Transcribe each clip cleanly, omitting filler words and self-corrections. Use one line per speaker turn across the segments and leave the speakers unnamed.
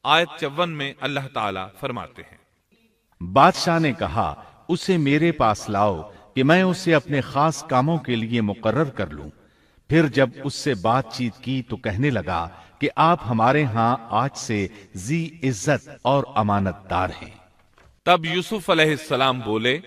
آیت 54 میں اللہ تعالیٰ فرماتے ہیں،
بادشاہ نے کہا اسے میرے پاس لاؤ کہ میں اسے اپنے خاص کاموں کے لیے مقرر کر لوں۔ پھر جب اس سے بات چیت کی تو کہنے لگا کہ آپ ہمارے ہاں آج سے ذی عزت اور امانت دار ہیں۔
تب یوسف علیہ السلام بولے،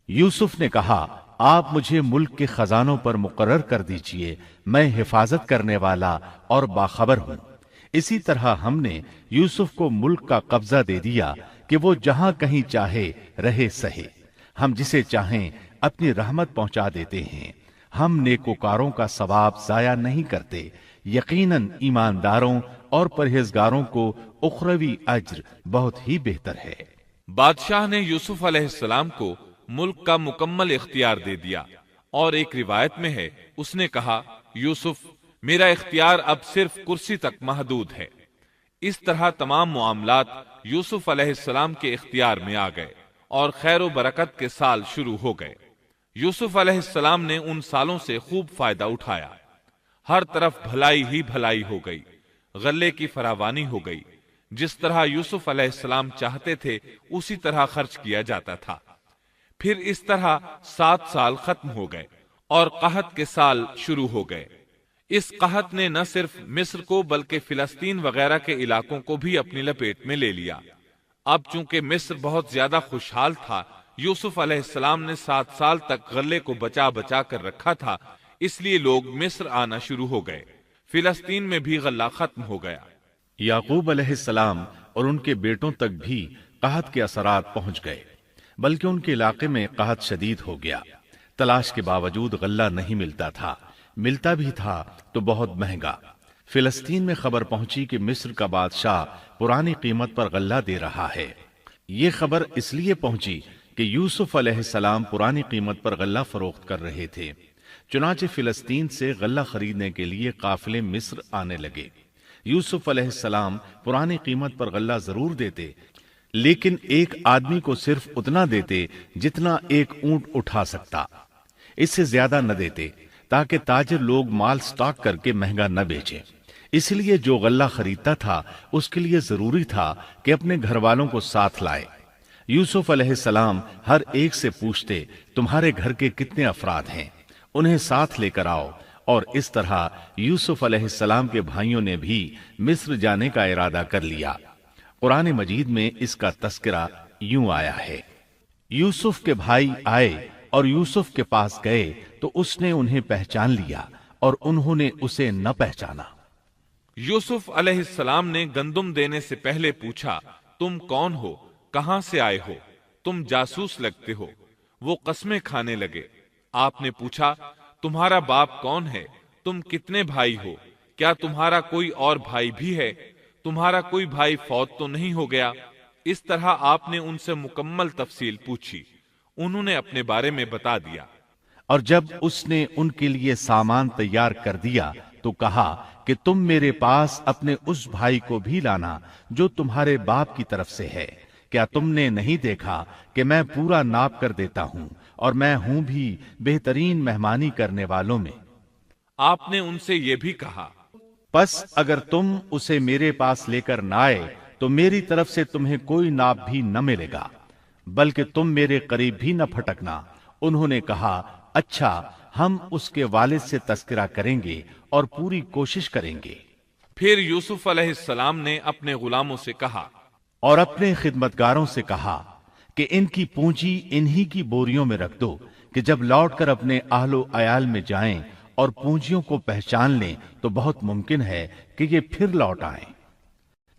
یوسف نے کہا آپ مجھے ملک کے خزانوں پر مقرر کر دیجئے، میں حفاظت کرنے والا اور باخبر ہوں۔ اسی طرح ہم نے یوسف کو ملک کا قبضہ دے دیا کہ وہ جہاں کہیں چاہے رہے سہے، ہم جسے چاہیں اپنی رحمت پہنچا دیتے ہیں، ہم نیکوکاروں کا ثواب ضائع نہیں کرتے، یقیناً ایمانداروں اور پرہیزگاروں کو اخروی اجر بہت ہی بہتر ہے۔
بادشاہ نے یوسف علیہ السلام کو ملک کا مکمل اختیار دے دیا، اور ایک روایت میں ہے اس نے کہا، یوسف میرا اختیار اب صرف کرسی تک محدود ہے۔ اس طرح تمام معاملات یوسف علیہ السلام کے اختیار میں آ گئے اور خیر و برکت کے سال شروع ہو گئے۔ یوسف علیہ السلام نے ان سالوں سے خوب فائدہ اٹھایا، ہر طرف بھلائی ہی بھلائی ہو گئی، غلے کی فراوانی ہو گئی، جس طرح یوسف علیہ السلام چاہتے تھے اسی طرح خرچ کیا جاتا تھا۔ پھر اس طرح 7 سال ختم ہو گئے اور قحط کے سال شروع ہو گئے۔ اس قحط نے نہ صرف مصر کو بلکہ فلسطین وغیرہ کے علاقوں کو بھی اپنی لپیٹ میں لے لیا۔ اب چونکہ مصر بہت زیادہ خوشحال تھا، یوسف علیہ السلام نے 7 سال تک غلے کو بچا بچا کر رکھا تھا، اس لیے لوگ مصر آنا شروع ہو گئے۔ فلسطین میں بھی غلہ ختم ہو گیا۔
یعقوب علیہ السلام اور ان کے بیٹوں تک بھی قحط کے اثرات پہنچ گئے، بلکہ ان کے علاقے میں قحط شدید ہو گیا۔ تلاش کے باوجود غلہ نہیں ملتا تھا، ملتا بھی تھا تو بہت مہنگا۔ فلسطین میں خبر پہنچی کہ مصر کا بادشاہ پرانی قیمت پر غلہ دے رہا ہے۔ یہ خبر اس لیے پہنچی کہ یوسف علیہ السلام پرانی قیمت پر غلہ فروخت کر رہے تھے، چنانچہ فلسطین سے غلہ خریدنے کے لیے قافلے مصر آنے لگے۔ یوسف علیہ السلام پرانی قیمت پر غلہ ضرور دیتے، لیکن ایک آدمی کو صرف اتنا دیتے جتنا ایک اونٹ اٹھا سکتا، اس سے زیادہ نہ دیتے، تاکہ تاجر لوگ مال سٹاک کر کے مہنگا نہ بیچیں۔ اس لیے جو غلہ خریدتا تھا اس کے لیے ضروری تھا کہ اپنے گھر والوں کو ساتھ لائے۔ یوسف علیہ السلام ہر ایک سے پوچھتے، تمہارے گھر کے کتنے افراد ہیں، انہیں ساتھ لے کر آؤ، اور اس طرح یوسف علیہ السلام کے بھائیوں نے بھی مصر جانے کا ارادہ کر لیا۔ قرآن مجید میں اس کا تذکرہ یوں آیا ہے، یوسف کے بھائی آئے اور یوسف کے پاس گئے تو اس نے انہیں پہچان لیا اور انہوں نے اسے نہ پہچانا۔
یوسف علیہ السلام نے گندم دینے سے پہلے پوچھا، تم کون ہو، کہاں سے آئے ہو، تم جاسوس لگتے ہو۔ وہ قسمیں کھانے لگے۔ آپ نے پوچھا، تمہارا باپ کون ہے، تم کتنے بھائی ہو، کیا تمہارا کوئی اور بھائی بھی ہے، تمہارا کوئی بھائی فوت تو نہیں ہو گیا؟ اس طرح آپ نے ان سے مکمل تفصیل پوچھی، انہوں نے اپنے بارے میں بتا دیا۔
اور جب اس نے ان کے لیے سامان تیار کر دیا تو کہا کہ تم میرے پاس اپنے اس بھائی کو بھی لانا جو تمہارے باپ کی طرف سے ہے۔ کیا تم نے نہیں دیکھا کہ میں پورا ناپ کر دیتا ہوں، اور میں ہوں بھی بہترین مہمانی کرنے والوں میں۔
آپ نے ان سے یہ بھی کہا،
پس اگر تم اسے میرے پاس لے کر نہ آئے تو میری طرف سے تمہیں کوئی ناپ بھی نہ ملے گا، بلکہ تم میرے قریب بھی نہ پھٹکنا۔ انہوں نے کہا، اچھا، ہم اس کے والد سے تذکرہ کریں گے اور پوری کوشش کریں گے۔
پھر یوسف علیہ السلام نے اپنے غلاموں سے کہا
اور اپنے خدمتگاروں سے کہا کہ ان کی پونجی انہی کی بوریوں میں رکھ دو، کہ جب لوٹ کر اپنے اہل و عیال میں جائیں اور پونجیوں کو پہچان لیں تو بہت ممکن ہے کہ یہ پھر لوٹ آئیں۔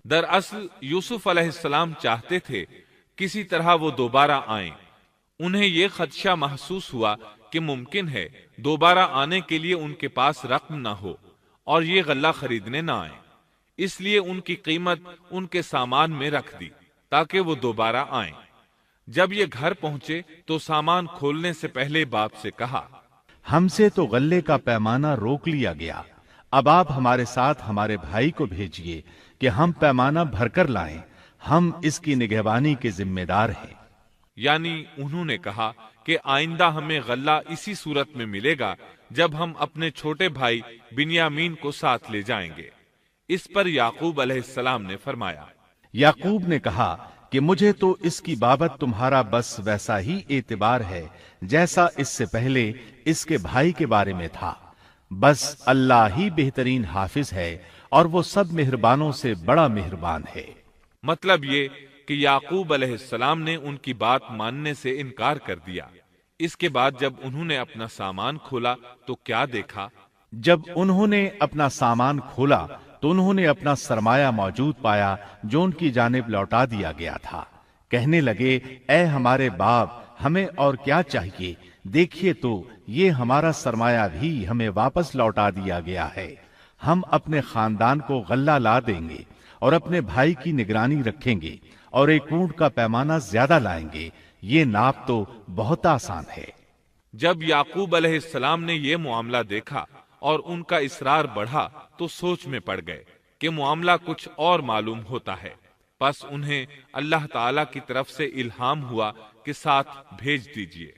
دراصل یوسف علیہ السلام چاہتے تھے کسی طرح وہ دوبارہ آئیں۔ انہیں یہ خدشہ محسوس ہوا کہ ممکن ہے دوبارہ آنے کے لیے ان کے پاس رقم نہ ہو اور یہ غلہ خریدنے نہ آئیں، اس لیے ان کی قیمت ان کے سامان میں رکھ دی تاکہ وہ دوبارہ آئیں۔ جب یہ گھر پہنچے تو سامان کھولنے سے پہلے باپ سے کہا،
ہم سے تو غلے کا پیمانہ روک لیا گیا، اب آپ ہمارے ساتھ ہمارے بھائی کو بھیجیے کہ ہم پیمانہ بھر کر لائیں، ہم اس کی نگہبانی کے ذمہ دار ہیں۔
یعنی انہوں نے کہا کہ آئندہ ہمیں غلہ اسی صورت میں ملے گا جب ہم اپنے چھوٹے بھائی بنیامین کو ساتھ لے جائیں گے۔ اس پر یعقوب علیہ السلام نے فرمایا،
یعقوب نے کہا کہ مجھے تو اس کی بابت تمہارا بس ویسا ہی اعتبار ہے جیسا اس سے پہلے اس کے بھائی کے بارے میں تھا، بس اللہ ہی بہترین حافظ ہے اور وہ سب مہربانوں سے بڑا مہربان ہے۔
مطلب یہ کہ یعقوب علیہ السلام نے ان کی بات ماننے سے انکار کر دیا۔ اس کے بعد جب انہوں نے اپنا سامان کھولا تو کیا دیکھا؟
جب انہوں نے اپنا سامان کھولا تو انہوں نے اپنا سرمایہ موجود پایا جو ان کی جانب لوٹا دیا گیا تھا۔ کہنے لگے، اے ہمارے باپ، ہمیں اور کیا چاہیے؟ دیکھیے تو یہ ہمارا سرمایہ بھی ہمیں واپس لوٹا دیا گیا ہے۔ ہم اپنے خاندان کو غلہ لا دیں گے اور اپنے بھائی کی نگرانی رکھیں گے اور ایک اونٹ کا پیمانہ زیادہ لائیں گے، یہ ناپ تو بہت آسان ہے۔
جب یعقوب علیہ السلام نے یہ معاملہ دیکھا اور ان کا اصرار بڑھا تو سوچ میں پڑ گئے کہ معاملہ کچھ اور معلوم ہوتا ہے، پس انہیں اللہ تعالی کی طرف سے الہام ہوا کہ ساتھ بھیج دیجیے۔